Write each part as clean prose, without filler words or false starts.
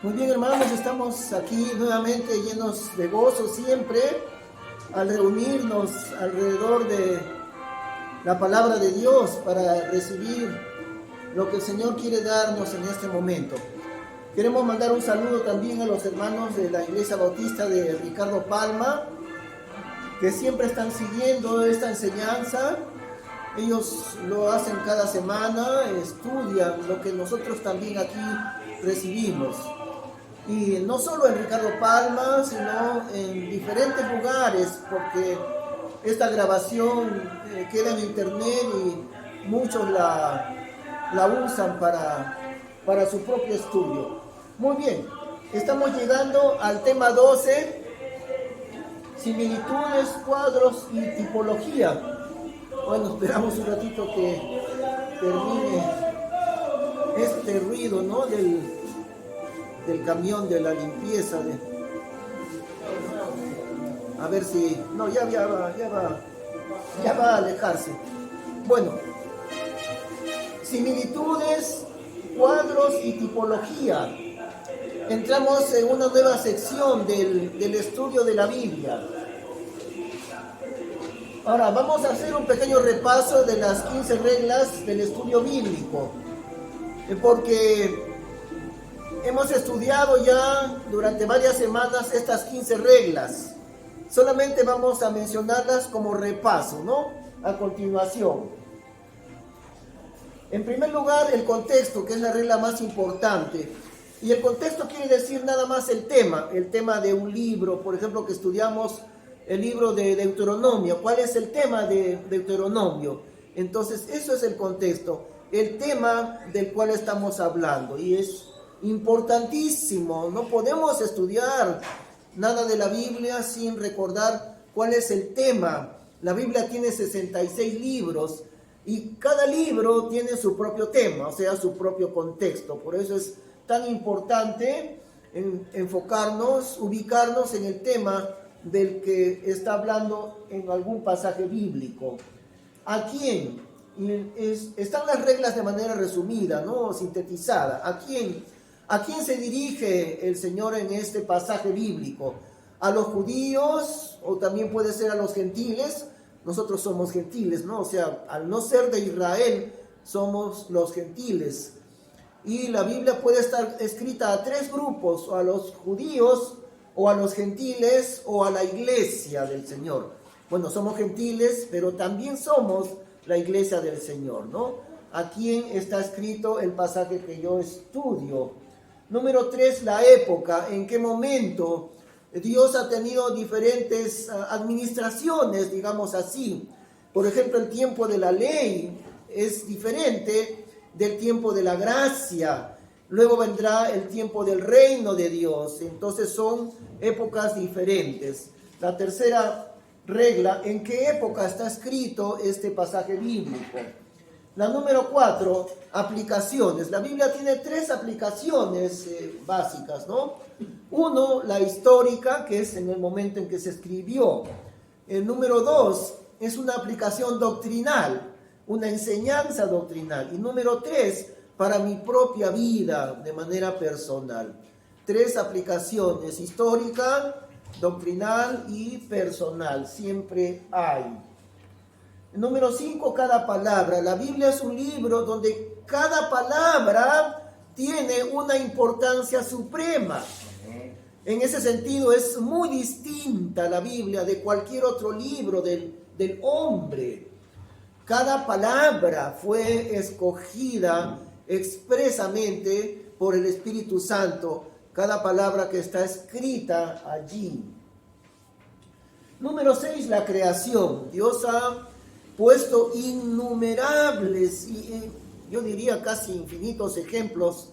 Muy bien, hermanos, estamos aquí nuevamente llenos de gozo siempre al reunirnos alrededor de la palabra de Dios para recibir lo que el Señor quiere darnos en este momento. Queremos mandar un saludo también a los hermanos de la Iglesia Bautista de Ricardo Palma, que siempre están siguiendo esta enseñanza. Ellos lo hacen cada semana, estudian lo que nosotros también aquí recibimos. Y no solo en Ricardo Palma, sino en diferentes lugares, porque esta grabación queda en internet y muchos la usan para su propio estudio. Muy bien, estamos llegando al tema 12, similitudes, cuadros y tipología. Bueno, esperamos un ratito que termine este ruido, ¿no? del camión de la limpieza. A ver si... No, ya va a alejarse. Bueno, similitudes, cuadros y tipología. Entramos en una nueva sección del estudio de la Biblia. Ahora, vamos a hacer un pequeño repaso de las 15 reglas del estudio bíblico. Porque hemos estudiado ya durante varias semanas estas 15 reglas. Solamente vamos a mencionarlas como repaso, ¿no? A continuación. En primer lugar, el contexto, que es la regla más importante. Y el contexto quiere decir nada más el tema de un libro, por ejemplo, que estudiamos el libro de Deuteronomio. ¿Cuál es el tema de Deuteronomio? Entonces, eso es el contexto, el tema del cual estamos hablando. Y es importantísimo, no podemos estudiar nada de la Biblia sin recordar cuál es el tema. La Biblia tiene 66 libros y cada libro tiene su propio tema, o sea, su propio contexto. Por eso es tan importante enfocarnos, ubicarnos en el tema del que está hablando en algún pasaje bíblico. ¿A quién? Están las reglas de manera resumida, ¿no? Sintetizada. ¿A quién se dirige el Señor en este pasaje bíblico? ¿A los judíos o también puede ser a los gentiles? Nosotros somos gentiles, ¿no? O sea, al no ser de Israel, somos los gentiles. Y la Biblia puede estar escrita a tres grupos, o a los judíos, o a los gentiles, o a la iglesia del Señor. Bueno, somos gentiles, pero también somos la iglesia del Señor, ¿no? ¿A quién está escrito el pasaje que yo estudio? Número 3, la época. ¿En qué momento? Dios ha tenido diferentes administraciones, digamos así. Por ejemplo, el tiempo de la ley es diferente del tiempo de la gracia. Luego vendrá el tiempo del reino de Dios. Entonces son épocas diferentes. La tercera regla, ¿en qué época está escrito este pasaje bíblico? La número 4, aplicaciones. La Biblia tiene 3 aplicaciones básicas, ¿no? 1, la histórica, que es en el momento en que se escribió. El número 2 es una aplicación doctrinal, una enseñanza doctrinal. Y número 3, para mi propia vida, de manera personal. 3 aplicaciones, histórica, doctrinal y personal. Siempre hay. Número 5, cada palabra. La Biblia es un libro donde cada palabra tiene una importancia suprema. En ese sentido es muy distinta la Biblia de cualquier otro libro del hombre. Cada palabra fue escogida expresamente por el Espíritu Santo. Cada palabra que está escrita allí. Número 6, la creación. Dios ha puesto innumerables y yo diría casi infinitos ejemplos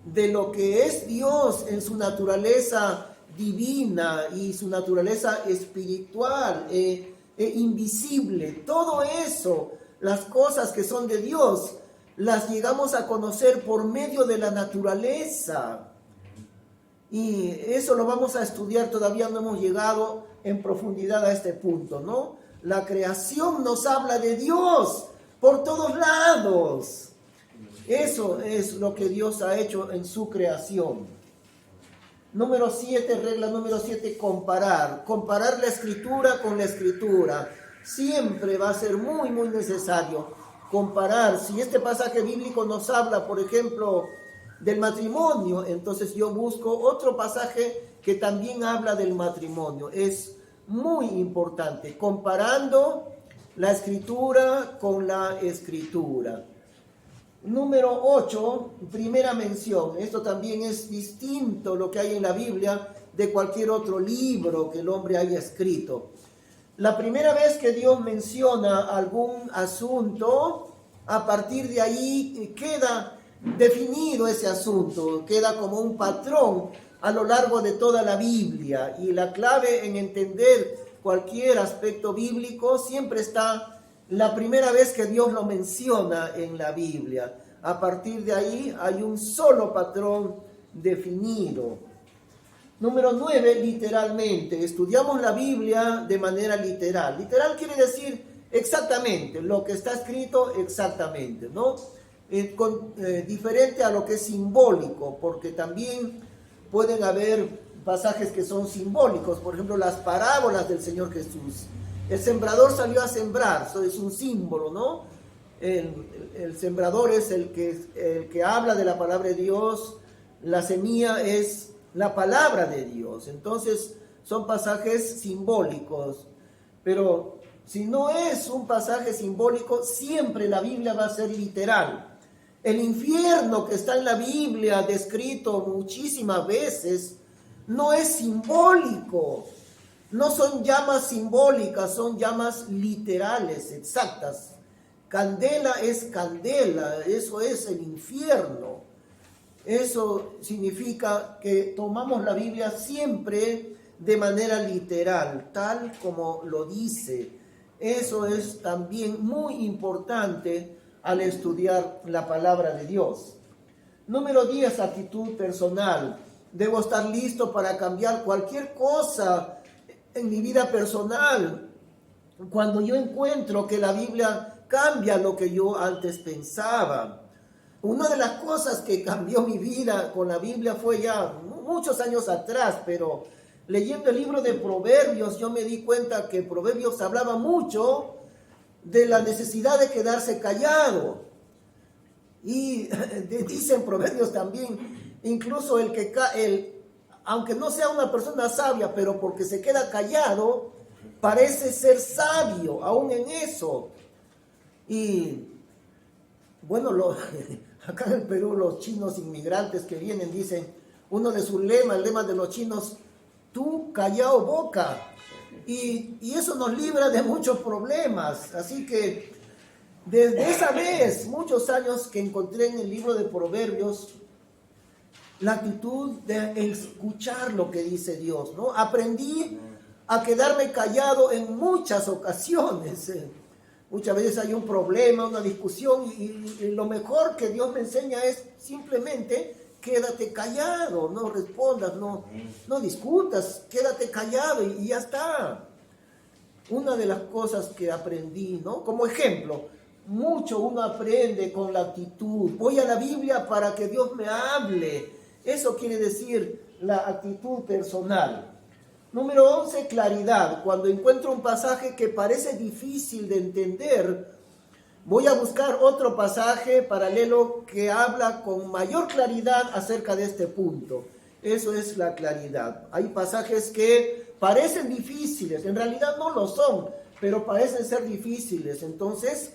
de lo que es Dios en su naturaleza divina y su naturaleza espiritual e invisible. Todo eso, las cosas que son de Dios, las llegamos a conocer por medio de la naturaleza. Y eso lo vamos a estudiar, todavía no hemos llegado en profundidad a este punto, ¿no? La creación nos habla de Dios por todos lados. Eso es lo que Dios ha hecho en su creación. Número 7, regla número 7, comparar. Comparar la escritura con la escritura. Siempre va a ser muy, muy necesario comparar. Si este pasaje bíblico nos habla, por ejemplo, del matrimonio, entonces yo busco otro pasaje que también habla del matrimonio. Es muy importante, comparando la escritura con la escritura. Número 8, primera mención. Esto también es distinto lo que hay en la Biblia de cualquier otro libro que el hombre haya escrito. La primera vez que Dios menciona algún asunto, a partir de ahí queda definido ese asunto, queda como un patrón a lo largo de toda la Biblia. Y la clave en entender cualquier aspecto bíblico siempre está la primera vez que Dios lo menciona en la Biblia. A partir de ahí hay un solo patrón definido. Número 9, literalmente. Estudiamos la Biblia de manera literal. Literal quiere decir exactamente lo que está escrito exactamente, ¿no? Diferente a lo que es simbólico, porque también pueden haber pasajes que son simbólicos, por ejemplo, las parábolas del Señor Jesús. El sembrador salió a sembrar, eso es un símbolo, ¿no? El sembrador es el que habla de la palabra de Dios, la semilla es la palabra de Dios. Entonces son pasajes simbólicos, pero si no es un pasaje simbólico, siempre la Biblia va a ser literal. El infierno que está en la Biblia, descrito muchísimas veces, no es simbólico. No son llamas simbólicas, son llamas literales, exactas. Candela es candela, eso es el infierno. Eso significa que tomamos la Biblia siempre de manera literal, tal como lo dice. Eso es también muy importante al estudiar la palabra de Dios. Número 10, actitud personal. Debo estar listo para cambiar cualquier cosa en mi vida personal. Cuando yo encuentro que la Biblia cambia lo que yo antes pensaba. Una de las cosas que cambió mi vida con la Biblia fue ya muchos años atrás, pero leyendo el libro de Proverbios yo me di cuenta que Proverbios hablaba mucho de la necesidad de quedarse callado. Y dicen Proverbios también, incluso aunque no sea una persona sabia, pero porque se queda callado, parece ser sabio, aún en eso. Y bueno, acá en el Perú los chinos inmigrantes que vienen dicen, uno de sus lemas, el lema de los chinos, tú callao boca. Y eso nos libra de muchos problemas. Así que desde esa vez, muchos años que encontré en el libro de Proverbios, la actitud de escuchar lo que dice Dios, ¿no? Aprendí a quedarme callado en muchas ocasiones. Muchas veces hay un problema, una discusión, y lo mejor que Dios me enseña es simplemente quédate callado, no respondas, no discutas, quédate callado y ya está. Una de las cosas que aprendí, ¿no? Como ejemplo, mucho uno aprende con la actitud. Voy a la Biblia para que Dios me hable. Eso quiere decir la actitud personal. Número 11, claridad. Cuando encuentro un pasaje que parece difícil de entender, voy a buscar otro pasaje paralelo que habla con mayor claridad acerca de este punto. Eso es la claridad. Hay pasajes que parecen difíciles, en realidad no lo son, pero parecen ser difíciles. Entonces,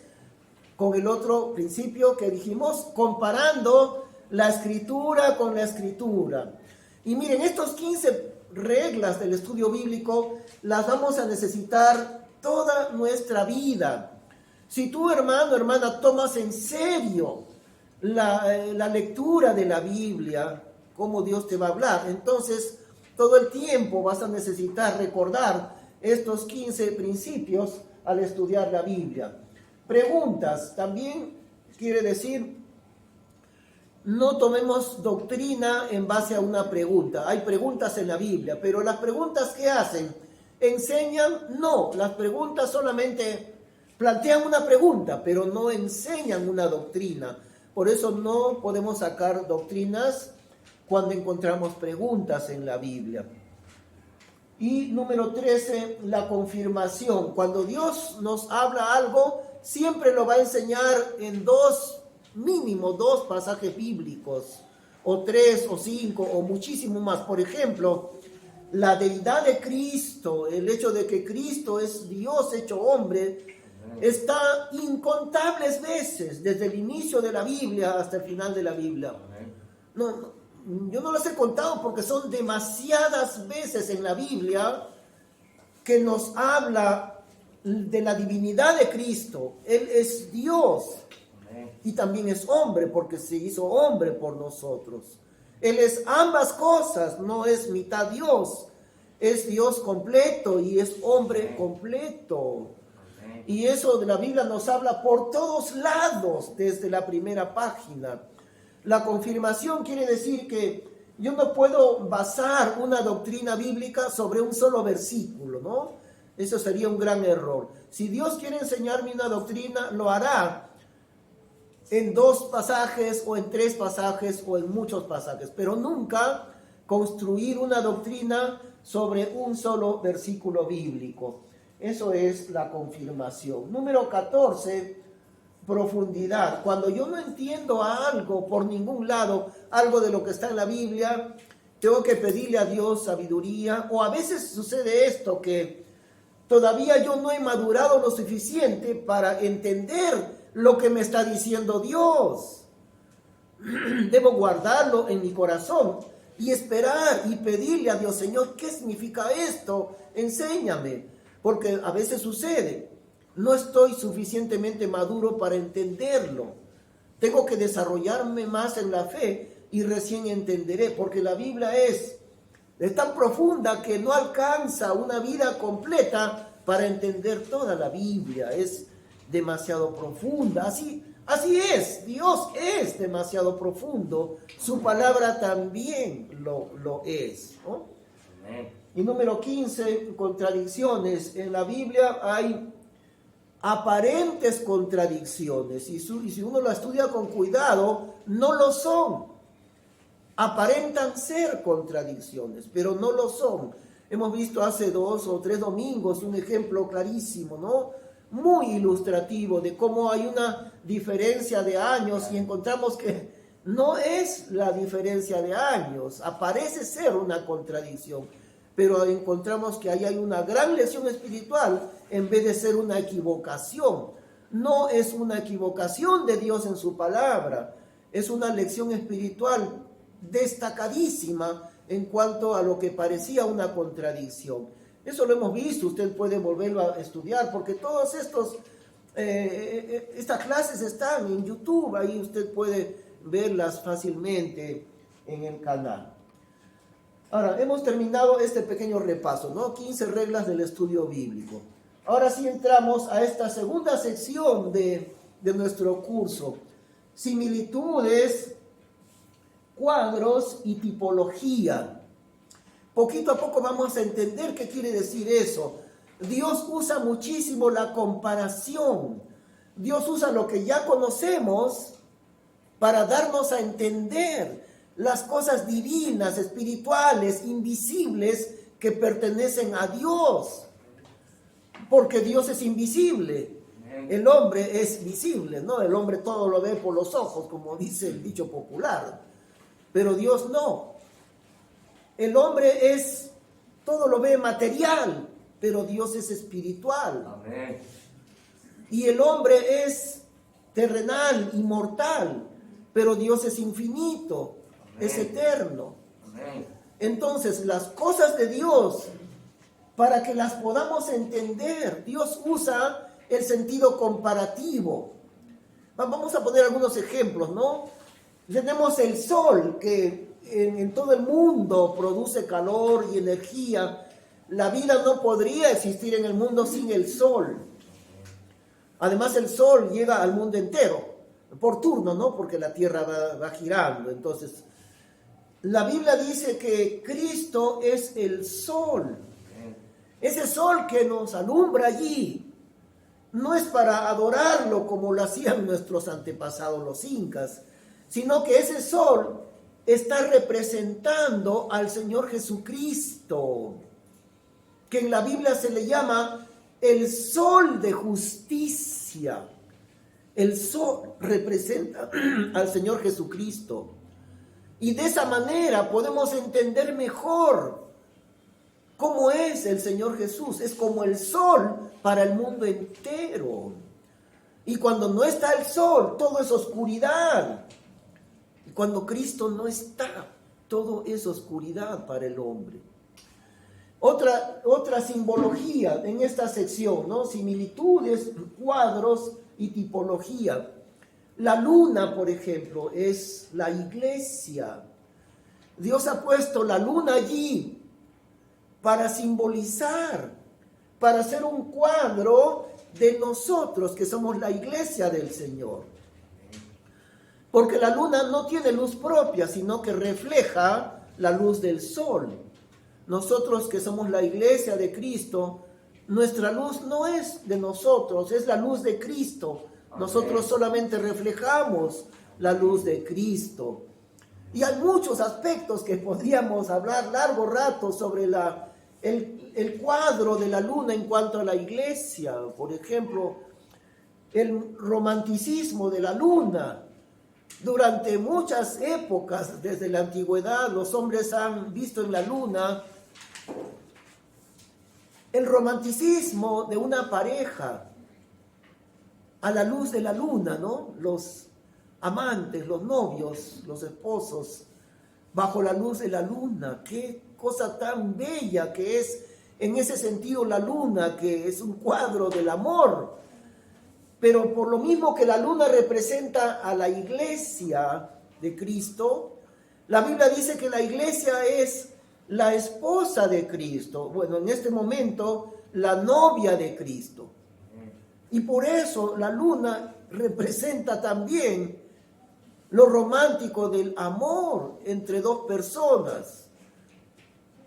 con el otro principio que dijimos, comparando la escritura con la escritura. Y miren, estos 15 reglas del estudio bíblico las vamos a necesitar toda nuestra vida. Si tú, hermano, hermana, tomas en serio la lectura de la Biblia, cómo Dios te va a hablar, entonces todo el tiempo vas a necesitar recordar estos 15 principios al estudiar la Biblia. Preguntas, también quiere decir, no tomemos doctrina en base a una pregunta. Hay preguntas en la Biblia, pero las preguntas que hacen, ¿enseñan? No, las preguntas solamente plantean una pregunta, pero no enseñan una doctrina. Por eso no podemos sacar doctrinas cuando encontramos preguntas en la Biblia. Y número 13, la confirmación. Cuando Dios nos habla algo, siempre lo va a enseñar en mínimo dos pasajes bíblicos, o 3 o 5 o muchísimo más. Por ejemplo, la deidad de Cristo, el hecho de que Cristo es Dios hecho hombre, está incontables veces, desde el inicio de la Biblia hasta el final de la Biblia. Yo no los he contado porque son demasiadas veces en la Biblia que nos habla de la divinidad de Cristo. Él es Dios y también es hombre porque se hizo hombre por nosotros. Él es ambas cosas, no es mitad Dios, es Dios completo y es hombre completo. Y eso de la Biblia nos habla por todos lados desde la primera página. La confirmación quiere decir que yo no puedo basar una doctrina bíblica sobre un solo versículo, ¿no? Eso sería un gran error. Si Dios quiere enseñarme una doctrina, lo hará en 2 pasajes o en 3 pasajes o en muchos pasajes, pero nunca construir una doctrina sobre un solo versículo bíblico. Eso es la confirmación. Número 14, profundidad. Cuando yo no entiendo algo por ningún lado, algo de lo que está en la Biblia, tengo que pedirle a Dios sabiduría, o a veces sucede esto, que todavía yo no he madurado lo suficiente para entender lo que me está diciendo Dios. Debo guardarlo en mi corazón y esperar y pedirle a Dios, Señor, ¿qué significa esto? Enséñame, porque a veces sucede, no estoy suficientemente maduro para entenderlo. Tengo que desarrollarme más en la fe y recién entenderé, porque la Biblia es tan profunda que no alcanza una vida completa para entender toda la Biblia. Es demasiado profunda. Así es, Dios es demasiado profundo. Su palabra también lo es, ¿no? Y número 15, contradicciones. En la Biblia hay aparentes contradicciones, y si uno lo estudia con cuidado, no lo son. Aparentan ser contradicciones, pero no lo son. Hemos visto hace 2 o 3 domingos un ejemplo clarísimo, ¿no? Muy ilustrativo de cómo hay una diferencia de años y encontramos que no es la diferencia de años, aparece ser una contradicción, pero encontramos que ahí hay una gran lección espiritual en vez de ser una equivocación. No es una equivocación de Dios en su palabra, es una lección espiritual destacadísima en cuanto a lo que parecía una contradicción. Eso lo hemos visto, usted puede volverlo a estudiar, porque todas estas clases están en YouTube, ahí usted puede verlas fácilmente en el canal. Ahora, hemos terminado este pequeño repaso, ¿no? 15 reglas del estudio bíblico. Ahora sí entramos a esta segunda sección de nuestro curso, similitudes, cuadros y tipología. Poquito a poco vamos a entender qué quiere decir eso. Dios usa muchísimo la comparación. Dios usa lo que ya conocemos para darnos a entender las cosas divinas, espirituales, invisibles que pertenecen a Dios. Porque Dios es invisible. El hombre es visible, ¿no? El hombre todo lo ve por los ojos, como dice el dicho popular. Pero Dios no. El hombre todo lo ve material, pero Dios es espiritual. Amén. Y el hombre es terrenal y mortal, pero Dios es infinito, amén, es eterno. Amén. Entonces, las cosas de Dios, para que las podamos entender, Dios usa el sentido comparativo. Vamos a poner algunos ejemplos, ¿no? Tenemos el sol, que en todo el mundo produce calor y energía. La vida no podría existir en el mundo sin el sol. Además, el sol llega al mundo entero, por turno, ¿no? Porque la tierra va girando. Entonces, la Biblia dice que Cristo es el sol. Ese sol que nos alumbra allí no es para adorarlo como lo hacían nuestros antepasados los incas, sino que ese sol está representando al Señor Jesucristo, que en la Biblia se le llama el sol de justicia. El sol representa al Señor Jesucristo. Y de esa manera podemos entender mejor cómo es el Señor Jesús. Es como el sol para el mundo entero. Y cuando no está el sol, todo es oscuridad. Y cuando Cristo no está, todo es oscuridad para el hombre. Otra simbología en esta sección, ¿no? Similitudes, cuadros y tipología. La luna, por ejemplo, es la iglesia. Dios ha puesto la luna allí para simbolizar, para hacer un cuadro de nosotros que somos la iglesia del Señor. Porque la luna no tiene luz propia, sino que refleja la luz del sol. Nosotros que somos la iglesia de Cristo, nuestra luz no es de nosotros, es la luz de Cristo. Nosotros solamente reflejamos la luz de Cristo. Y hay muchos aspectos que podríamos hablar largo rato sobre el cuadro de la luna en cuanto a la iglesia. Por ejemplo, el romanticismo de la luna. Durante muchas épocas, desde la antigüedad, los hombres han visto en la luna el romanticismo de una pareja a la luz de la luna, ¿no? Los amantes, los novios, los esposos, bajo la luz de la luna. Qué cosa tan bella que es en ese sentido la luna, que es un cuadro del amor. Pero por lo mismo que la luna representa a la iglesia de Cristo, la Biblia dice que la iglesia es la esposa de Cristo. Bueno, en este momento, la novia de Cristo. Y por eso la luna representa también lo romántico del amor entre dos personas.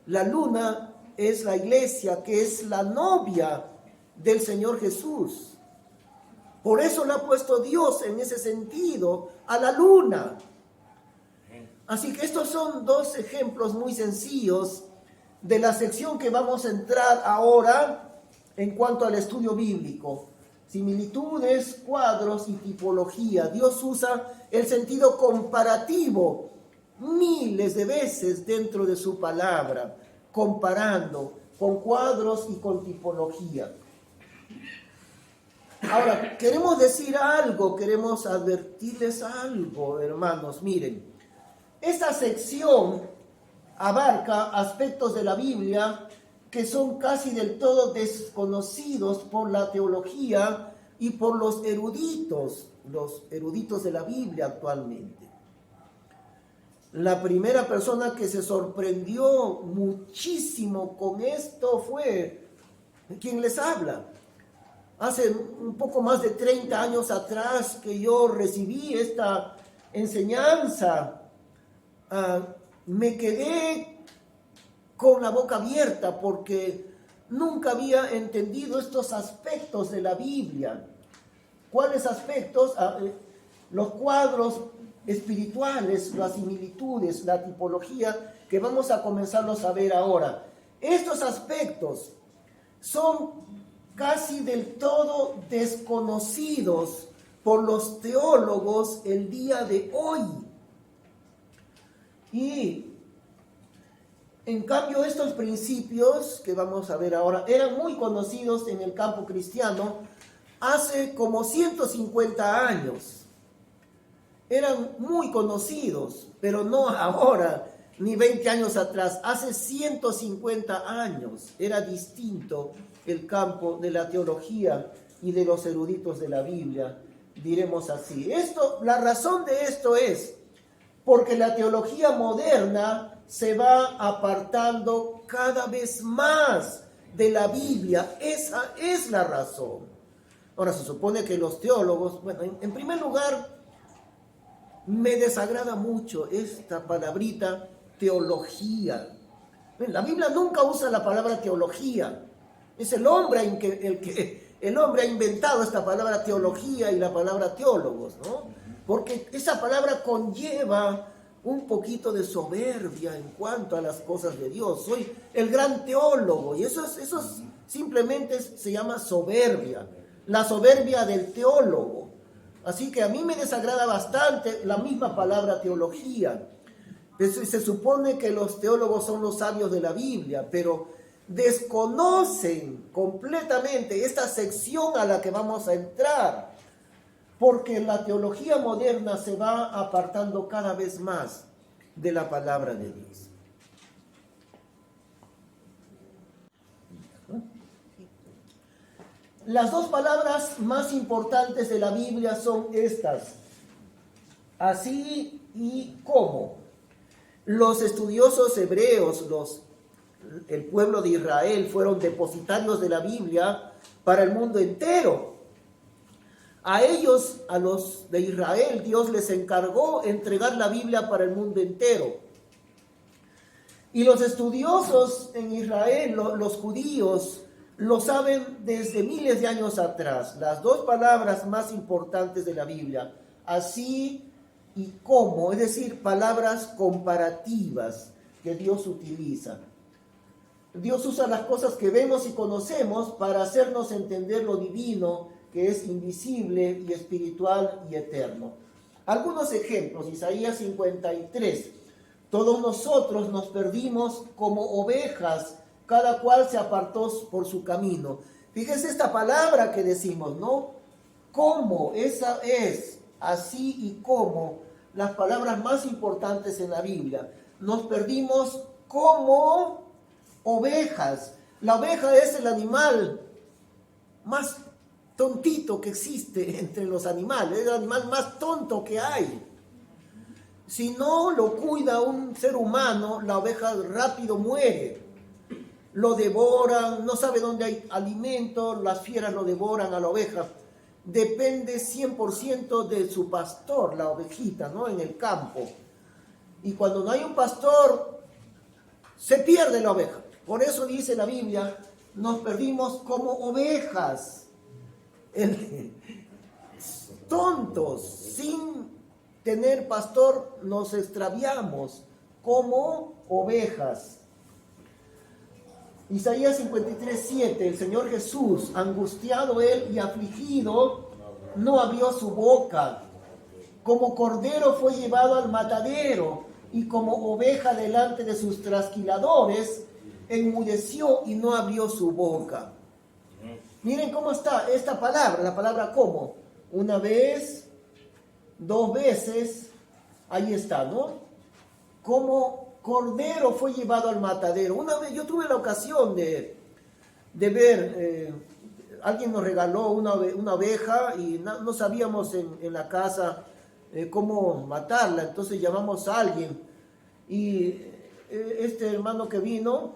La luna es la iglesia, que es la novia del Señor Jesús. Por eso le ha puesto Dios en ese sentido a la luna. Así que estos son dos ejemplos muy sencillos de la sección que vamos a entrar ahora en cuanto al estudio bíblico. Similitudes, cuadros y tipología. Dios usa el sentido comparativo miles de veces dentro de su palabra, comparando con cuadros y con tipología. Ahora, queremos decir algo, queremos advertirles algo, hermanos. Miren, esta sección abarca aspectos de la Biblia que son casi del todo desconocidos por la teología y por los eruditos de la Biblia actualmente. La primera persona que se sorprendió muchísimo con esto fue quien les habla. Hace un poco más de 30 años atrás que yo recibí esta enseñanza, me quedé con la boca abierta porque nunca había entendido estos aspectos de la Biblia. ¿Cuáles aspectos? Los cuadros espirituales, las similitudes, la tipología, que vamos a comenzarlos a ver ahora. Estos aspectos son casi del todo desconocidos por los teólogos el día de hoy. Y en cambio estos principios que vamos a ver ahora eran muy conocidos en el campo cristiano hace como 150 años. Eran muy conocidos, pero no ahora, ni 20 años atrás. Hace 150 años era distinto el campo de la teología y de los eruditos de la Biblia, diremos así. La razón de esto es porque la teología moderna se va apartando cada vez más de la Biblia. Esa es la razón. Ahora, se supone que los teólogos, bueno, en primer lugar, me desagrada mucho esta palabrita teología. La Biblia nunca usa la palabra teología. Es el hombre el hombre ha inventado esta palabra teología y la palabra teólogos, ¿no? Porque esa palabra conlleva un poquito de soberbia en cuanto a las cosas de Dios. Soy el gran teólogo y eso simplemente se llama soberbia, la soberbia del teólogo. Así que a mí me desagrada bastante la misma palabra teología. Se supone que los teólogos son los sabios de la Biblia, pero desconocen completamente esta sección a la que vamos a entrar, porque la teología moderna se va apartando cada vez más de la palabra de Dios. Las dos palabras más importantes de la Biblia son estas: así y cómo. Los estudiosos hebreos, el pueblo de Israel, fueron depositarios de la Biblia para el mundo entero. A ellos, a los de Israel, Dios les encargó entregar la Biblia para el mundo entero. Y los estudiosos en Israel, los judíos, lo saben desde miles de años atrás. Las dos palabras más importantes de la Biblia, así y cómo, es decir, palabras comparativas que Dios utiliza. Dios usa las cosas que vemos y conocemos para hacernos entender lo divino, que es invisible y espiritual y eterno. Algunos ejemplos: Isaías 53. Todos nosotros nos perdimos como ovejas, cada cual se apartó por su camino. Fíjese esta palabra que decimos, ¿no? ¿Cómo? Esa es, así y cómo, las palabras más importantes en la Biblia. Nos perdimos como ovejas. La oveja es el animal más tontito que existe entre los animales, es el animal más tonto que hay. Si no lo cuida un ser humano, la oveja rápido muere. Lo devoran, no sabe dónde hay alimento, las fieras lo devoran a la oveja. Depende 100% de su pastor, la ovejita, ¿no? En el campo. Y cuando no hay un pastor, se pierde la oveja. Por eso dice la Biblia, nos perdimos como ovejas. Tontos, sin tener pastor, nos extraviamos como ovejas. Isaías 53:7, el Señor Jesús, angustiado él y afligido, no abrió su boca. Como cordero fue llevado al matadero, y como oveja delante de sus trasquiladores, enmudeció y no abrió su boca. Miren cómo está esta palabra, la palabra cómo. Una vez, dos veces, ahí está, ¿no? Como cordero fue llevado al matadero. Una vez yo tuve la ocasión de ver, alguien nos regaló una oveja y no sabíamos en la casa cómo matarla. Entonces llamamos a alguien y este hermano que vino,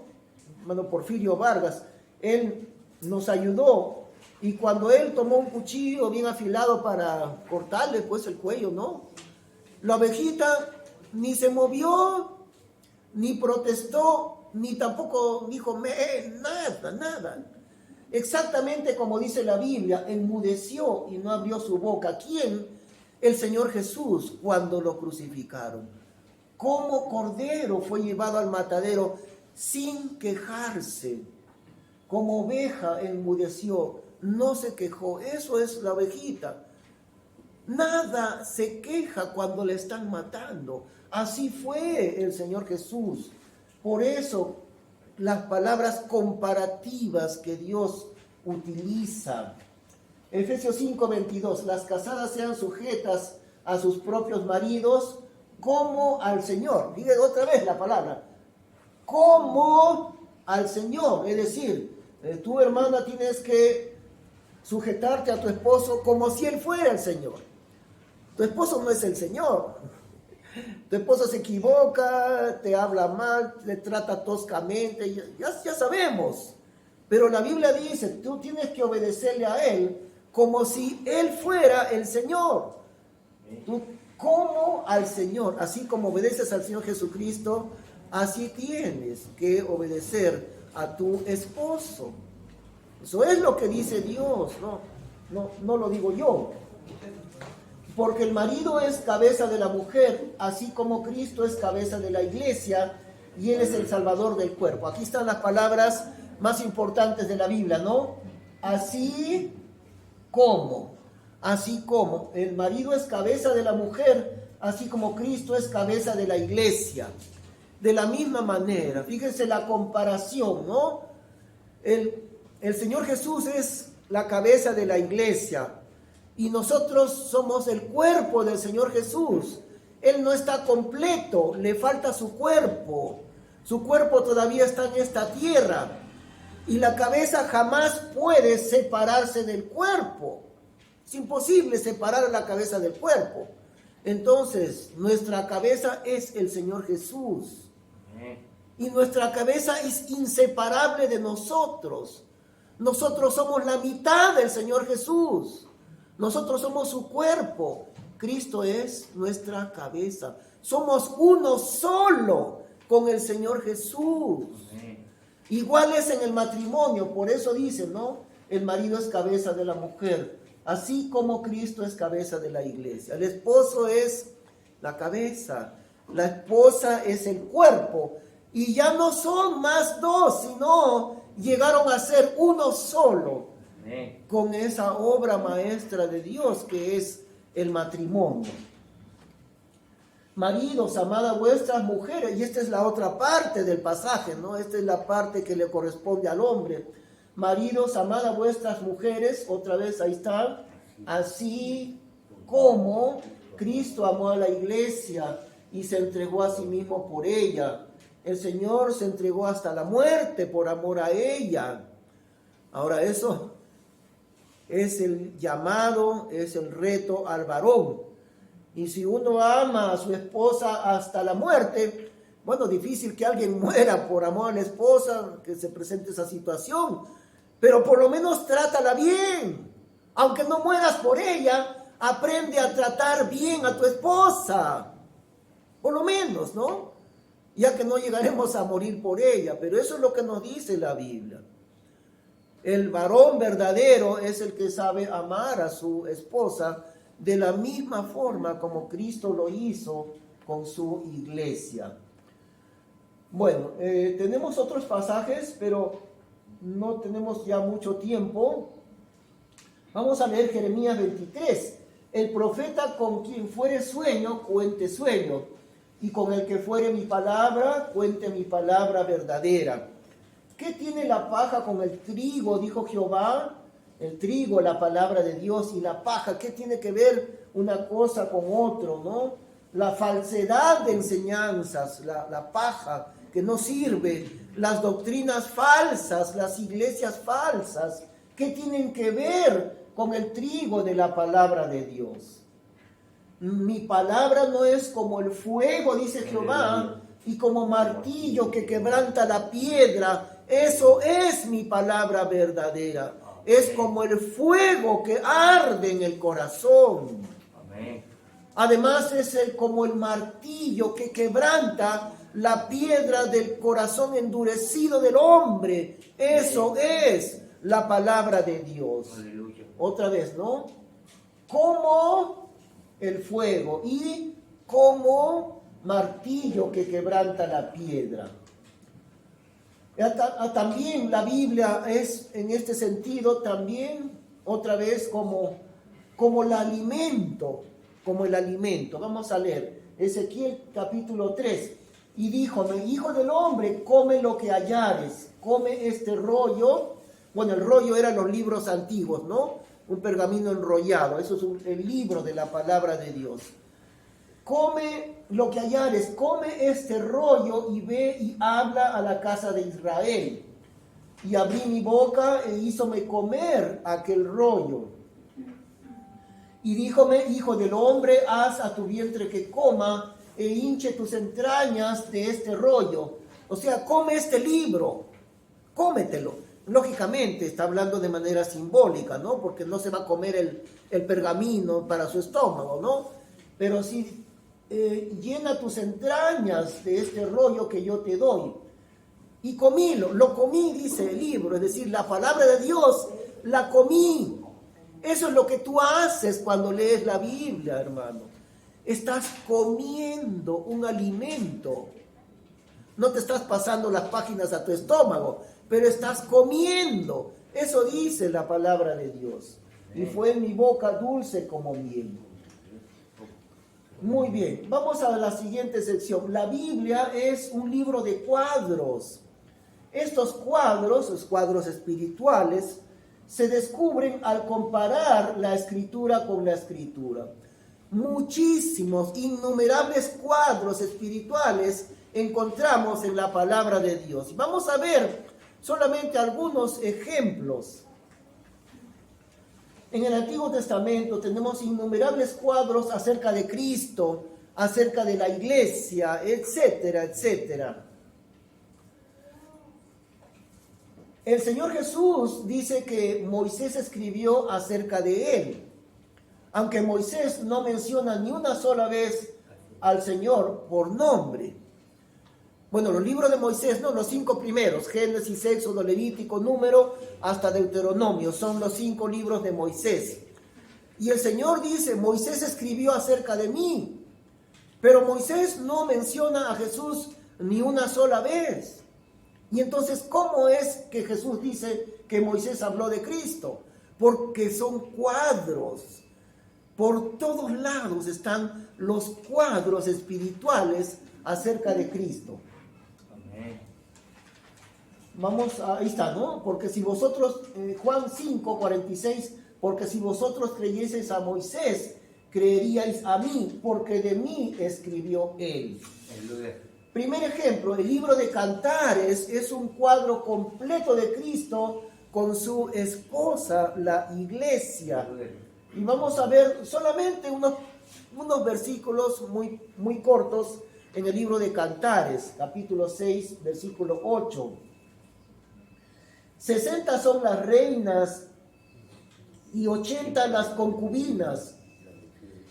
hermano Porfirio Vargas, él nos ayudó. Y cuando él tomó un cuchillo bien afilado para cortarle pues el cuello, ¿no? La ovejita ni se movió, ni protestó, ni tampoco dijo nada. Exactamente como dice la Biblia, enmudeció y no abrió su boca. ¿Quién? El Señor Jesús, cuando lo crucificaron. Como cordero fue llevado al matadero sin quejarse. Como oveja enmudeció, no se quejó. Eso es la ovejita. Nada se queja cuando le están matando. Así fue el Señor Jesús. Por eso las palabras comparativas que Dios utiliza. Efesios 5:22, las casadas sean sujetas a sus propios maridos como al Señor. Diga otra vez la palabra, como al Señor. Es decir, tú, hermana, tienes que sujetarte a tu esposo como si él fuera el Señor. Tu esposo no es el Señor. Tu esposo se equivoca, te habla mal, te trata toscamente, ya sabemos. Pero la Biblia dice, tú tienes que obedecerle a él como si él fuera el Señor. Tú, como al Señor, así como obedeces al Señor Jesucristo, así tienes que obedecer a tu esposo. Eso es lo que dice Dios, no lo digo yo. Porque el marido es cabeza de la mujer, así como Cristo es cabeza de la iglesia y Él es el salvador del cuerpo. Aquí están las palabras más importantes de la Biblia, ¿no? Así como el marido es cabeza de la mujer, así como Cristo es cabeza de la iglesia. De la misma manera, fíjense la comparación, ¿no? El Señor Jesús es la cabeza de la iglesia y nosotros somos el cuerpo del Señor Jesús. Él no está completo, le falta su cuerpo. Su cuerpo todavía está en esta tierra y la cabeza jamás puede separarse del cuerpo. Es imposible separar a la cabeza del cuerpo. Entonces, nuestra cabeza es el Señor Jesús. Y nuestra cabeza es inseparable de nosotros. Nosotros somos la mitad del Señor Jesús. Nosotros somos su cuerpo. Cristo es nuestra cabeza. Somos uno solo con el Señor Jesús. Igual es en el matrimonio. Por eso dicen, ¿no? El marido es cabeza de la mujer, así como Cristo es cabeza de la iglesia. El esposo es la cabeza. La esposa es el cuerpo. Y ya no son más dos, sino llegaron a ser uno solo. Amén. Con esa obra maestra de Dios que es el matrimonio. Maridos, amad a vuestras mujeres. Y esta es la otra parte del pasaje, ¿no? Esta es la parte que le corresponde al hombre. Maridos, amad a vuestras mujeres. Otra vez, ahí está. Así como Cristo amó a la iglesia y se entregó a sí mismo por ella. El Señor se entregó hasta la muerte por amor a ella. Ahora eso es el llamado, es el reto al varón. Y si uno ama a su esposa hasta la muerte, bueno, difícil que alguien muera por amor a la esposa, que se presente esa situación, pero por lo menos trátala bien. Aunque no mueras por ella, aprende a tratar bien a tu esposa. Por lo menos, ¿no? Ya que no llegaremos a morir por ella, pero eso es lo que nos dice la Biblia. El varón verdadero es el que sabe amar a su esposa de la misma forma como Cristo lo hizo con su iglesia. Bueno, tenemos otros pasajes, pero no tenemos ya mucho tiempo. Vamos a leer Jeremías 23. El profeta con quien fuere sueño, cuente sueño. Y con el que fuere mi palabra, cuente mi palabra verdadera. ¿Qué tiene la paja con el trigo? Dijo Jehová. El trigo, la palabra de Dios, y la paja, ¿qué tiene que ver una cosa con otro, no? La falsedad de enseñanzas, la paja que no sirve, las doctrinas falsas, las iglesias falsas, ¿qué tienen que ver con el trigo de la palabra de Dios? Mi palabra no es como el fuego, dice Jehová, y como martillo que quebranta la piedra. Eso es mi palabra verdadera. Es como el fuego que arde en el corazón. Amén. Además es como el martillo que quebranta la piedra del corazón endurecido del hombre. Eso es la palabra de Dios. Aleluya. Otra vez, ¿no? Como el fuego y como martillo que quebranta la piedra. También la Biblia es en este sentido también otra vez como el alimento, Vamos a leer Ezequiel capítulo 3. Y díjome, hijo del hombre, come lo que hallares, come este rollo. Bueno, el rollo eran los libros antiguos, ¿no? Un pergamino enrollado, eso es el libro de la palabra de Dios. Come lo que hallares, come este rollo y ve y habla a la casa de Israel. Y abrí mi boca e hízome comer aquel rollo. Y díjome, hijo del hombre, haz a tu vientre que coma e hinche tus entrañas de este rollo. O sea, come este libro, cómetelo. Lógicamente está hablando de manera simbólica, ¿no? Porque no se va a comer el pergamino para su estómago, ¿no? Pero sí llena tus entrañas de este rollo que yo te doy. Y comílo, lo comí, dice el libro, es decir, la palabra de Dios la comí. Eso es lo que tú haces cuando lees la Biblia, hermano. Estás comiendo un alimento. No te estás pasando las páginas a tu estómago, pero estás comiendo. Eso dice la palabra de Dios. Y fue en mi boca dulce como miel. Muy bien, vamos a la siguiente sección. La Biblia es un libro de cuadros. Estos cuadros, los cuadros espirituales, se descubren al comparar la escritura con la escritura. Muchísimos, innumerables cuadros espirituales encontramos en la palabra de Dios. Vamos a ver solamente algunos ejemplos. En el Antiguo Testamento tenemos innumerables cuadros acerca de Cristo, acerca de la iglesia, etcétera, etcétera. El Señor Jesús dice que Moisés escribió acerca de él, aunque Moisés no menciona ni una sola vez al Señor por nombre. Bueno, los libros de Moisés, no, los 5 primeros, Génesis, Éxodo, Levítico, Número, hasta Deuteronomio, son los 5 libros de Moisés. Y el Señor dice, Moisés escribió acerca de mí, pero Moisés no menciona a Jesús ni una sola vez. Y entonces, ¿cómo es que Jesús dice que Moisés habló de Cristo? Porque son cuadros. Por todos lados están los cuadros espirituales acerca de Cristo. Vamos, ahí está, ¿no? Porque si vosotros, Juan 5:46, porque si vosotros creyeseis a Moisés, creeríais a mí, porque de mí escribió él. Primer ejemplo, el libro de Cantares es un cuadro completo de Cristo con su esposa, la iglesia. Y vamos a ver solamente unos versículos muy cortos en el libro de Cantares, capítulo 6, versículo 8. 60 son las reinas y 80 las concubinas,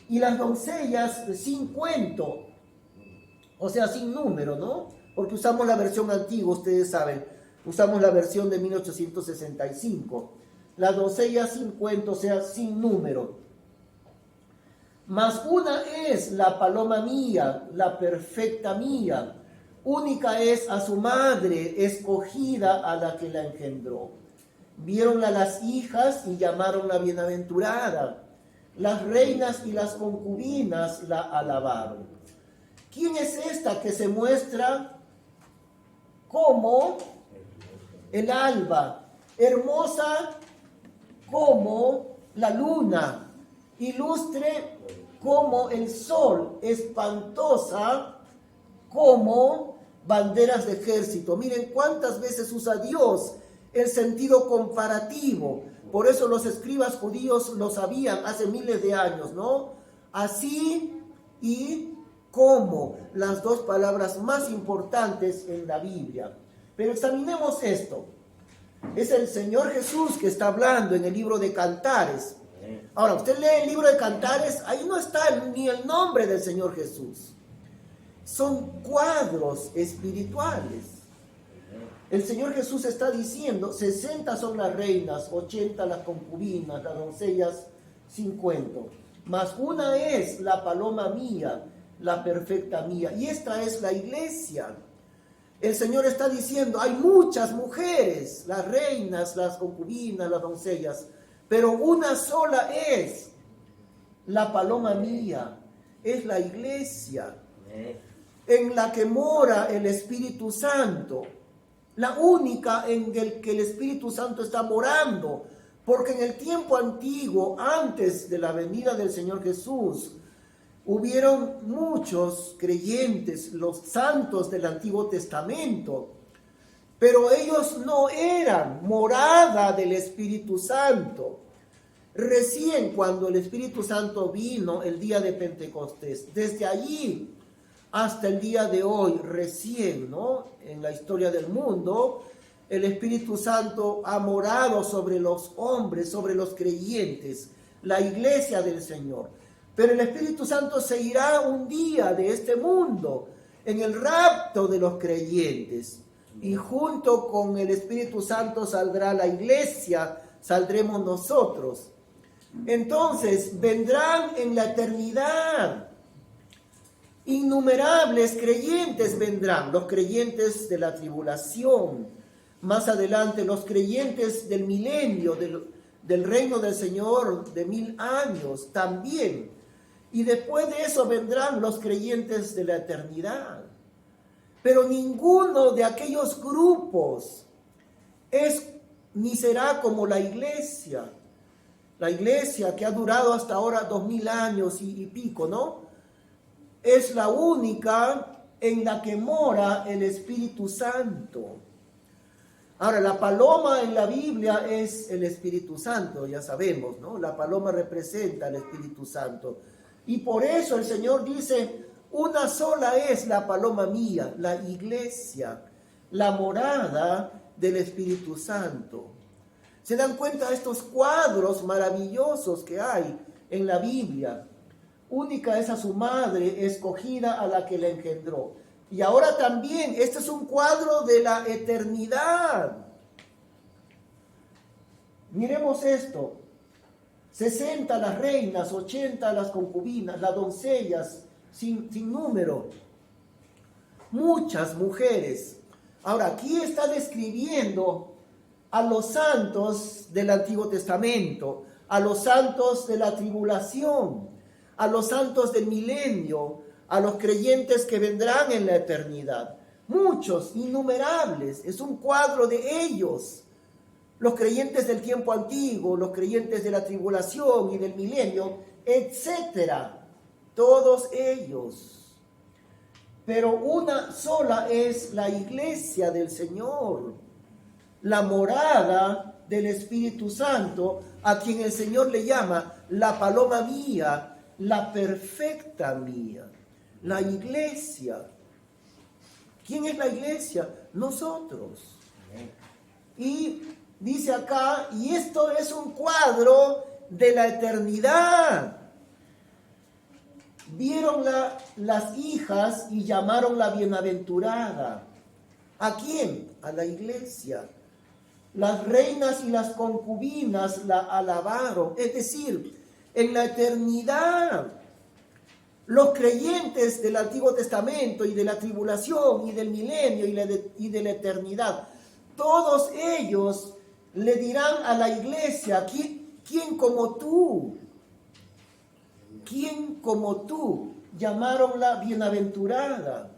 y las doncellas 50, o sea, sin número, ¿no? Porque usamos la versión antigua, ustedes saben, usamos la versión de 1865. Las doncellas 50, o sea, sin número. Mas una es la paloma mía, la perfecta mía. Única es a su madre, escogida a la que la engendró. Viéronla las hijas y llamaronla bienaventurada. Las reinas y las concubinas la alabaron. ¿Quién es esta que se muestra como el alba, hermosa como la luna, ilustre como el sol, espantosa como banderas de ejército? Miren cuántas veces usa Dios el sentido comparativo. Por eso los escribas judíos lo sabían hace miles de años, ¿no? Así y como, las dos palabras más importantes en la Biblia. Pero examinemos esto. Es el Señor Jesús que está hablando en el libro de Cantares. Ahora, usted lee el libro de Cantares, ahí no está ni el nombre del Señor Jesús. Son cuadros espirituales. El Señor Jesús está diciendo, 60 son las reinas, 80 las concubinas, las doncellas 50. Mas una es la paloma mía, la perfecta mía. Y esta es la iglesia. El Señor está diciendo, hay muchas mujeres, las reinas, las concubinas, las doncellas, pero una sola es la paloma mía, es la iglesia, en la que mora el Espíritu Santo, la única en el que el Espíritu Santo está morando, porque en el tiempo antiguo, antes de la venida del Señor Jesús, hubieron muchos creyentes, los santos del Antiguo Testamento, pero ellos no eran morada del Espíritu Santo. Recién cuando el Espíritu Santo vino el día de Pentecostés, desde allí hasta el día de hoy, recién, ¿no? En la historia del mundo, el Espíritu Santo ha morado sobre los hombres, sobre los creyentes, la iglesia del Señor. Pero el Espíritu Santo se irá un día de este mundo en el rapto de los creyentes. Y junto con el Espíritu Santo saldrá la iglesia, saldremos nosotros. Entonces vendrán en la eternidad. Innumerables creyentes vendrán, los creyentes de la tribulación, más adelante los creyentes del milenio, del reino del Señor de 1000 años también. Y después de eso vendrán los creyentes de la eternidad. Pero ninguno de aquellos grupos es ni será como la iglesia que ha durado hasta ahora 2000 años y pico, ¿no? Es la única en la que mora el Espíritu Santo. Ahora, la paloma en la Biblia es el Espíritu Santo, ya sabemos, ¿no? La paloma representa al Espíritu Santo. Y por eso el Señor dice, una sola es la paloma mía, la iglesia, la morada del Espíritu Santo. ¿Se dan cuenta de estos cuadros maravillosos que hay en la Biblia? Única es a su madre escogida a la que le engendró. Y ahora también, este es un cuadro de la eternidad. Miremos esto. 60 las reinas, 80 las concubinas, las doncellas, sin número. Muchas mujeres. Ahora, aquí está describiendo a los santos del Antiguo Testamento, a los santos de la tribulación, a los santos del milenio, a los creyentes que vendrán en la eternidad. Muchos, innumerables, es un cuadro de ellos. Los creyentes del tiempo antiguo, los creyentes de la tribulación y del milenio, etcétera. Todos ellos. Pero una sola es la iglesia del Señor, la morada del Espíritu Santo, a quien el Señor le llama la paloma mía, la perfecta mía, la iglesia. ¿Quién es la iglesia? Nosotros. Y dice acá, y esto es un cuadro de la eternidad. Vieron las hijas y llamaronla bienaventurada. ¿A quién? A la iglesia. Las reinas y las concubinas la alabaron. Es decir, en la eternidad, los creyentes del Antiguo Testamento y de la tribulación y del milenio y de la eternidad, todos ellos le dirán a la iglesia, ¿quién como tú? ¿Quién como tú? Llamaronla bienaventurada.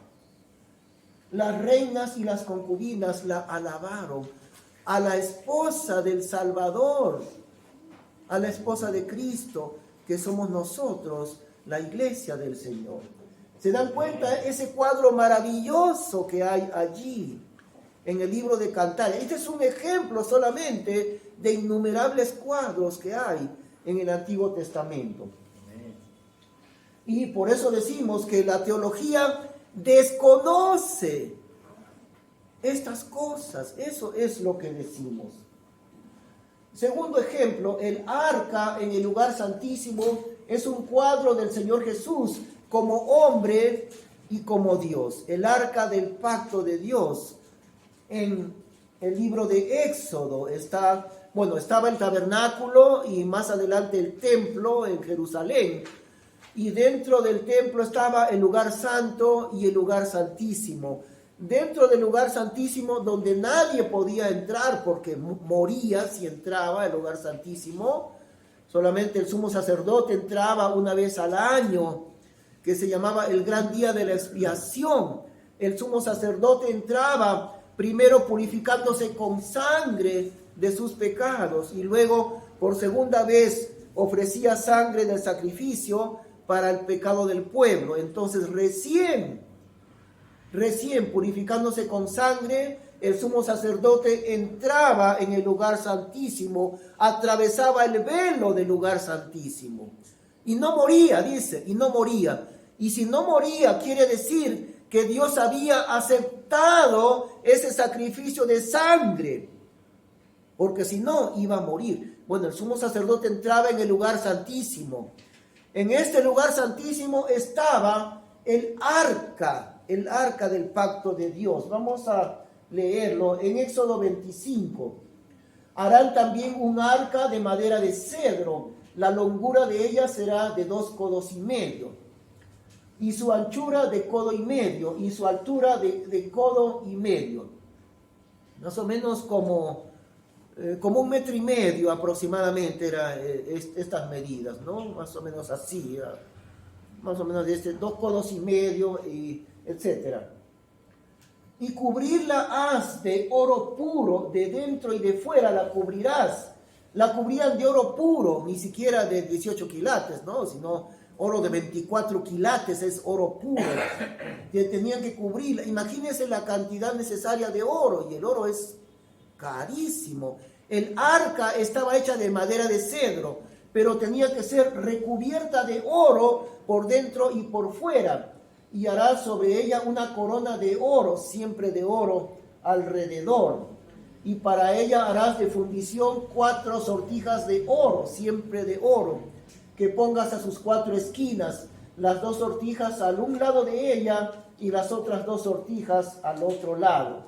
Las reinas y las concubinas la alabaron. A la esposa del Salvador, a la esposa de Cristo, que somos nosotros, la iglesia del Señor. ¿Se dan cuenta ese cuadro maravilloso que hay allí en el libro de Cantares? Este es un ejemplo solamente de innumerables cuadros que hay en el Antiguo Testamento. Y por eso decimos que la teología desconoce estas cosas. Eso es lo que decimos. Segundo ejemplo, el arca en el lugar santísimo es un cuadro del Señor Jesús como hombre y como Dios. El arca del pacto de Dios. En el libro de Éxodo estaba el tabernáculo y más adelante el templo en Jerusalén. Y dentro del templo estaba el lugar santo y el lugar santísimo. Dentro del lugar santísimo, donde nadie podía entrar porque moría si entraba al lugar santísimo, solamente el sumo sacerdote entraba una vez al año, que se llamaba el gran día de la expiación. El sumo sacerdote entraba primero purificándose con sangre de sus pecados y luego por segunda vez ofrecía sangre del sacrificio para el pecado del pueblo. Entonces recién purificándose con sangre, el sumo sacerdote entraba en el lugar santísimo, atravesaba el velo del lugar santísimo. Y no moría, dice, y no moría. Y si no moría, quiere decir que Dios había aceptado ese sacrificio de sangre, porque si no, iba a morir. Bueno, el sumo sacerdote entraba en el lugar santísimo. En este lugar santísimo estaba el arca del pacto de Dios. Vamos a leerlo en Éxodo 25. Harán también un arca de madera de cedro. la longura de ella será de 2 codos y medio, y su anchura de codo y medio, y su altura de codo y medio. Más o menos como 1,5 metros aproximadamente eran estas medidas, ¿no? Más o menos así, más o menos de 2 codos y medio, y etcétera. Y cubrirla has de oro puro, de dentro y de fuera la cubrirás. La cubrían de oro puro, ni siquiera de 18 quilates, ¿no? Sino oro de 24 quilates es oro puro. Que tenían que cubrirla. Imagínense la cantidad necesaria de oro, y el oro es carísimo. El arca estaba hecha de madera de cedro, pero tenía que ser recubierta de oro por dentro y por fuera. Y harás sobre ella una corona de oro, siempre de oro, alrededor. Y para ella harás de fundición 4 sortijas de oro, siempre de oro, que pongas a sus 4 esquinas, las 2 sortijas al un lado de ella y las otras 2 sortijas al otro lado.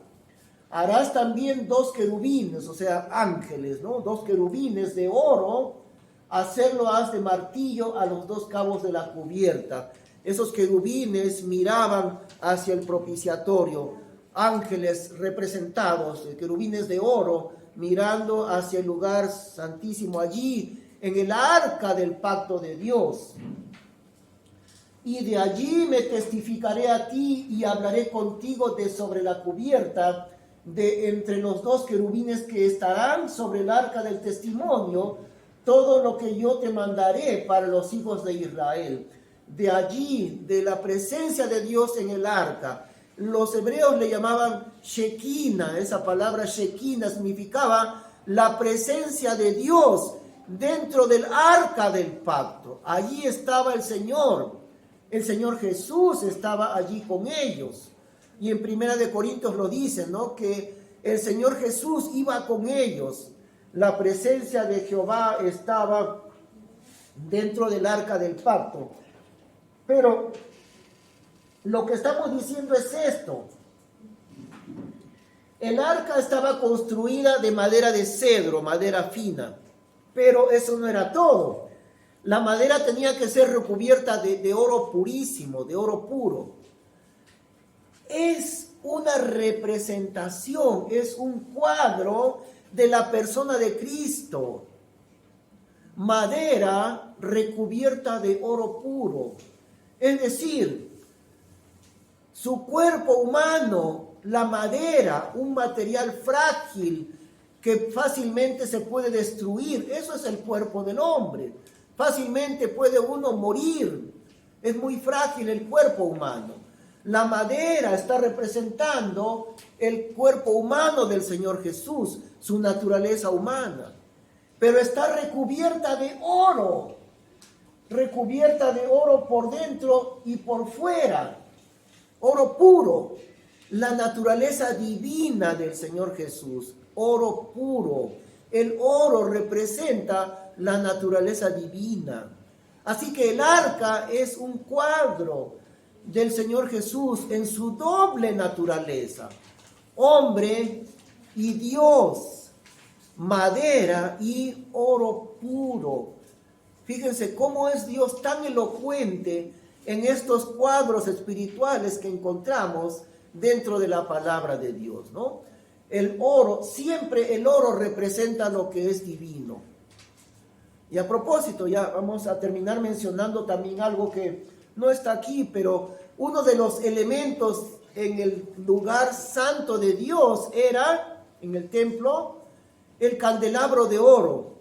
Harás también 2 querubines, o sea, ángeles, ¿no? 2 querubines de oro, hacerlo has de martillo a los 2 cabos de la cubierta. Esos querubines miraban hacia el propiciatorio, ángeles representados, querubines de oro, mirando hacia el lugar santísimo allí, en el arca del pacto de Dios. Y de allí me testificaré a ti y hablaré contigo de sobre la cubierta, de entre los 2 querubines que estarán sobre el arca del testimonio, todo lo que yo te mandaré para los hijos de Israel. De allí, de la presencia de Dios en el arca. Los hebreos le llamaban Shekinah. Esa palabra Shekinah significaba la presencia de Dios dentro del arca del pacto. Allí estaba el Señor Jesús estaba allí con ellos. Y en 1 Corintios lo dice, ¿no? Que el Señor Jesús iba con ellos. La presencia de Jehová estaba dentro del arca del pacto. Pero lo que estamos diciendo es esto. El arca estaba construida de madera de cedro, madera fina. Pero eso no era todo. La madera tenía que ser recubierta de oro purísimo, de oro puro. Es una representación, es un cuadro de la persona de Cristo. Madera recubierta de oro puro. Es decir, su cuerpo humano, la madera, un material frágil que fácilmente se puede destruir. Eso es el cuerpo del hombre. Fácilmente puede uno morir. Es muy frágil el cuerpo humano. La madera está representando el cuerpo humano del Señor Jesús, su naturaleza humana. Pero está recubierta de oro por dentro y por fuera. Oro puro, la naturaleza divina del Señor Jesús, oro puro. El oro representa la naturaleza divina. Así que el arca es un cuadro del Señor Jesús en su doble naturaleza, hombre y Dios, madera y oro puro. Fíjense cómo es Dios tan elocuente en estos cuadros espirituales que encontramos dentro de la palabra de Dios, ¿no? El oro, siempre el oro representa lo que es divino. Y a propósito, ya vamos a terminar mencionando también algo que no está aquí, pero uno de los elementos en el lugar santo de Dios era, en el templo, el candelabro de oro.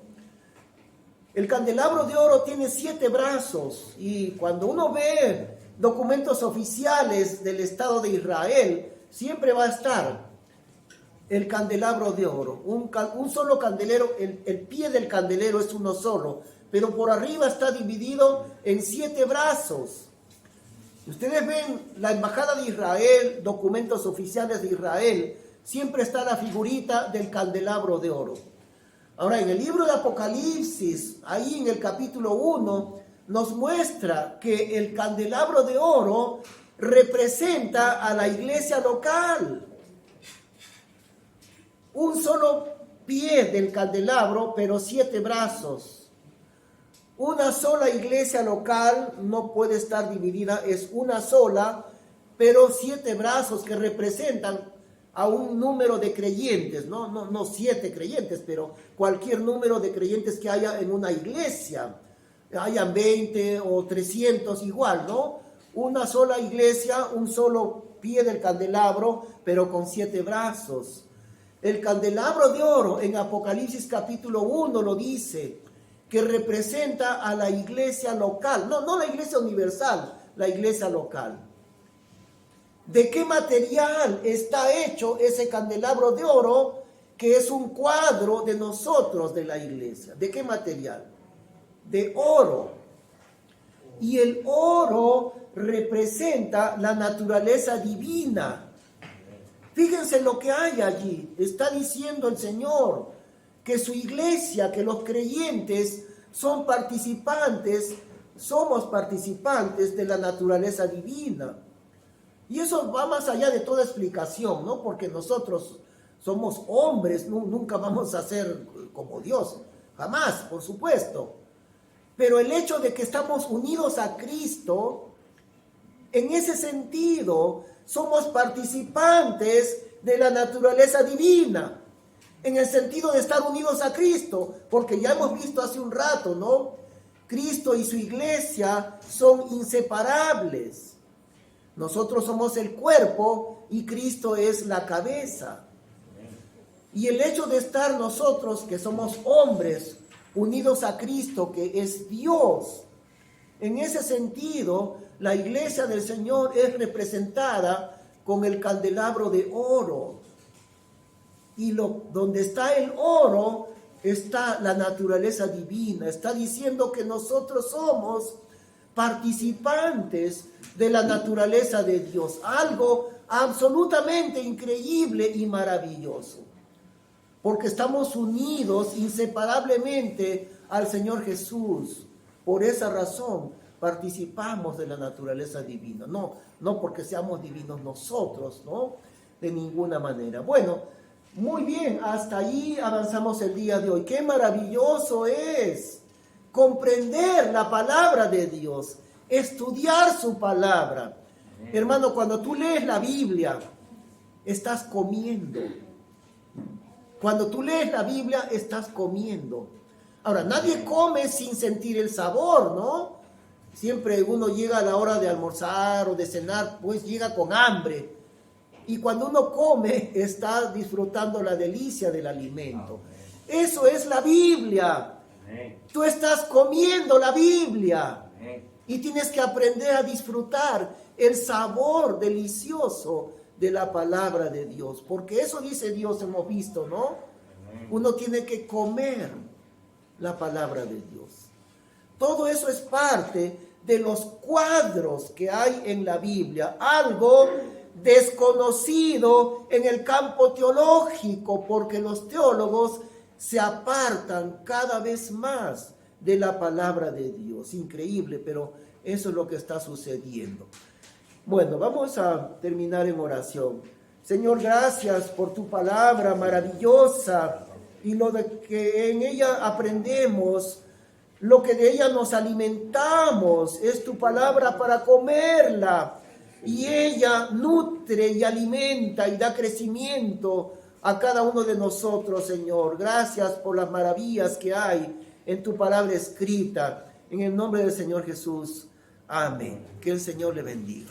El candelabro de oro tiene 7 brazos, y cuando uno ve documentos oficiales del Estado de Israel, siempre va a estar el candelabro de oro, un solo candelero. El pie del candelero es uno solo, pero por arriba está dividido en 7 brazos. Ustedes ven la embajada de Israel, documentos oficiales de Israel, siempre está la figurita del candelabro de oro. Ahora, en el libro de Apocalipsis, ahí en el capítulo 1, nos muestra que el candelabro de oro representa a la iglesia local. Un solo pie del candelabro, pero 7 brazos. Una sola iglesia local no puede estar dividida, es una sola, pero 7 brazos que representan a un número de creyentes, no 7 creyentes, pero cualquier número de creyentes que haya en una iglesia, hayan 20 o 300 igual, ¿no? Una sola iglesia, un solo pie del candelabro, pero con 7 brazos. El candelabro de oro en Apocalipsis capítulo 1 lo dice, que representa a la iglesia local, no la iglesia universal, la iglesia local. ¿De qué material está hecho ese candelabro de oro, que es un cuadro de nosotros, de la iglesia? ¿De qué material? De oro. Y el oro representa la naturaleza divina. Fíjense lo que hay allí. Está diciendo el Señor que su iglesia, que los creyentes somos participantes de la naturaleza divina. Y eso va más allá de toda explicación, ¿no? Porque nosotros somos hombres, nunca vamos a ser como Dios, jamás, por supuesto. Pero el hecho de que estamos unidos a Cristo, en ese sentido, somos participantes de la naturaleza divina, en el sentido de estar unidos a Cristo, porque ya hemos visto hace un rato, ¿no? Cristo y su iglesia son inseparables. Nosotros somos el cuerpo y Cristo es la cabeza. Y el hecho de estar nosotros, que somos hombres, unidos a Cristo, que es Dios, en ese sentido, la iglesia del Señor es representada con el candelabro de oro. Y donde está el oro, está la naturaleza divina. Está diciendo que nosotros somos participantes de la naturaleza de Dios. Algo absolutamente increíble y maravilloso. Porque estamos unidos inseparablemente al Señor Jesús. Por esa razón participamos de la naturaleza divina. No porque seamos divinos nosotros, ¿no? De ninguna manera. Bueno, muy bien, hasta ahí avanzamos el día de hoy. Qué maravilloso es comprender la palabra de Dios, estudiar su palabra. Hermano, cuando tú lees la Biblia, estás comiendo. Cuando tú lees la Biblia, estás comiendo. Ahora, nadie come sin sentir el sabor, ¿no? Siempre uno llega a la hora de almorzar o de cenar, pues llega con hambre. Y cuando uno come, está disfrutando la delicia del alimento. Eso es la Biblia. Tú estás comiendo la Biblia. Y tienes que aprender a disfrutar el sabor delicioso de la palabra de Dios. Porque eso dice Dios, hemos visto, ¿no? Uno tiene que comer la palabra de Dios. Todo eso es parte de los cuadros que hay en la Biblia. Algo desconocido en el campo teológico, porque los teólogos se apartan cada vez más de la palabra de Dios. Increíble, pero eso es lo que está sucediendo. Bueno, vamos a terminar en oración. Señor, gracias por tu palabra maravillosa y lo de que en ella aprendemos, lo que de ella nos alimentamos, es tu palabra para comerla. Y ella nutre y alimenta y da crecimiento a cada uno de nosotros, Señor. Gracias por las maravillas que hay en tu palabra escrita. En el nombre del Señor Jesús. Amén. Que el Señor le bendiga.